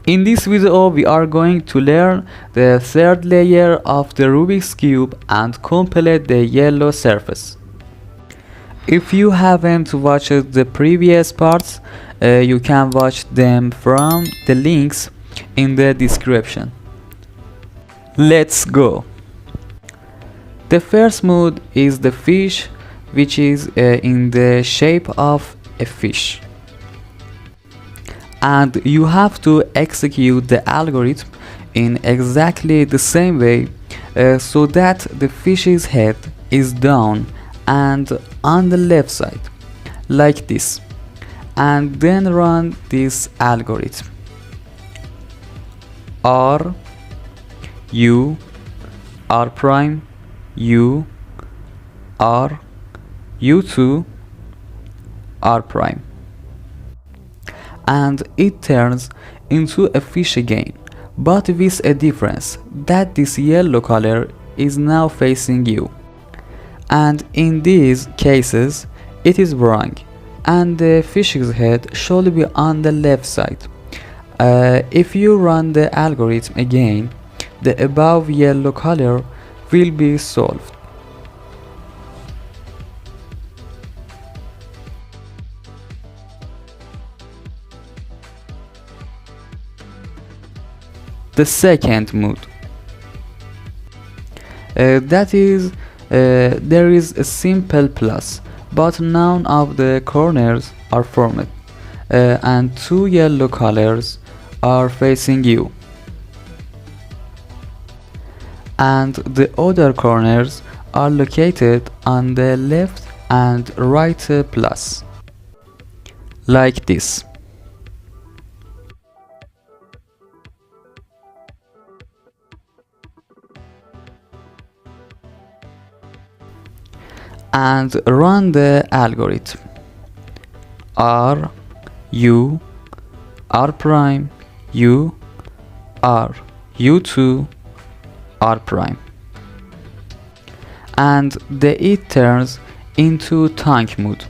In this video we are going to learn the third layer of the Rubik's Cube and complete the yellow surface. If you haven't watched the previous parts, you can watch them from the links in the description. Let's go! The first mode is the fish, which is in the shape of a fish. And you have to execute the algorithm in exactly the same way so that the fish's head is down and on the left side, like this, and then run this algorithm. R U R prime U R U2 R prime, and it turns into a fish again, but with a difference, that this yellow color is now facing you. And in these cases it is wrong, and the fish's head should be on the left side. If you run the algorithm again, the above yellow color will be solved. The second mode, that is, there is a simple plus, but none of the corners are formed, and two yellow colors are facing you, and the other corners are located on the left and right plus, like this. And run the algorithm. R U R prime U R U2 R prime, and it turns into tongue mode.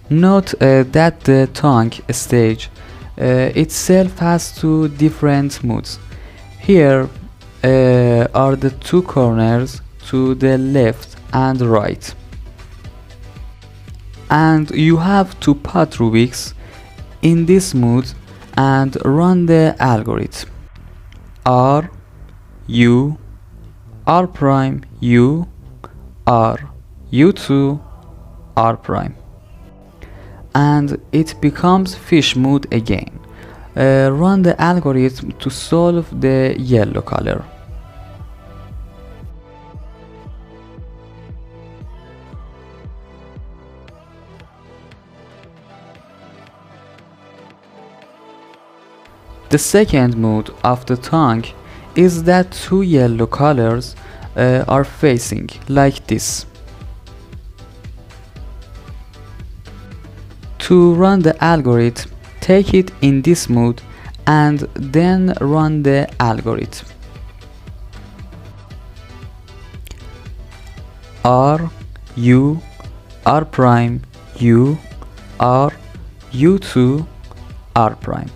Note that the tongue stage itself has two different modes. Here are the two corners to the left and right, and you have to put Rubik's in this mode and run the algorithm. R U R prime U R U2 R prime, and it becomes fish mode again. Run the algorithm to solve the yellow color. The second mode of the tongue is that two yellow colors are facing, like this. To run the algorithm, take it in this mode and then run the algorithm. R U R prime U R U2 R prime,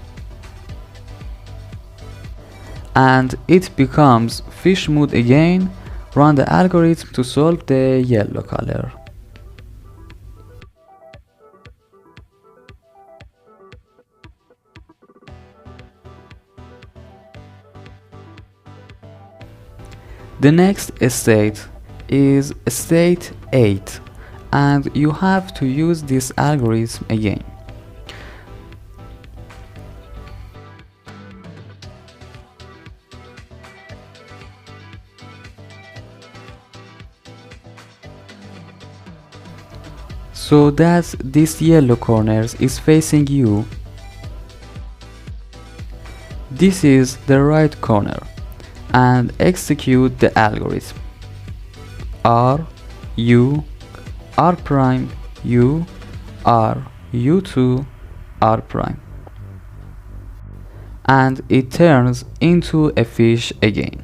and it becomes fish mode again. Run the algorithm to solve the yellow color. The next state is state 8, and you have to use this algorithm again. So that this yellow corner is facing you. This is the right corner, and execute the algorithm. R U R prime U R U2 R prime, and it turns into a fish again.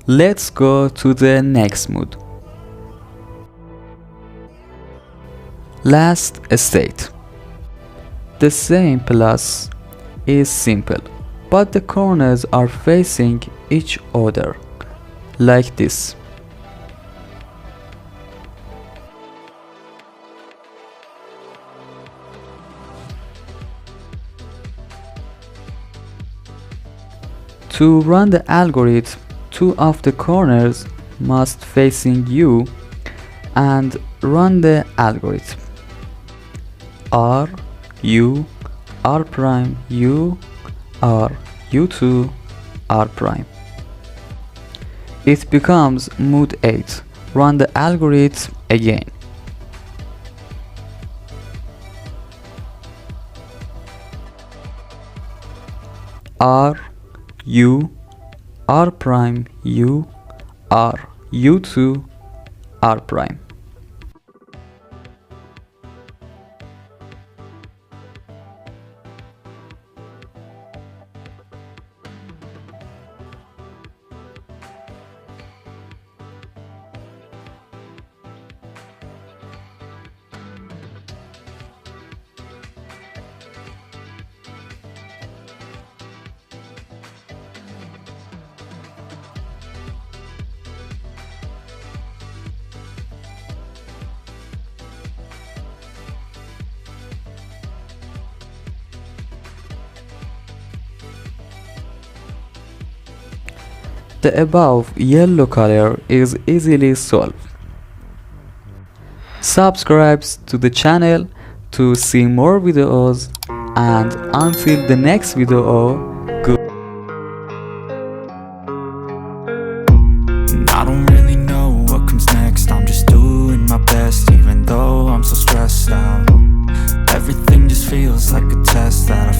Let's go to the next mode. Last state. The same plus is simple, but the corners are facing each other, like this. To run the algorithm, two of the corners must facing you and run the algorithm. R, U, R prime, U, R, U2, R prime. It becomes mode 8. Run the algorithm again. R, U, R prime, U, R, U2, R prime. The above yellow color is easily solved. Subscribe to the channel to see more videos, and until the next video, I don't really know what comes next. I'm just doing my best, even though I'm so stressed out. Everything just feels like a test that I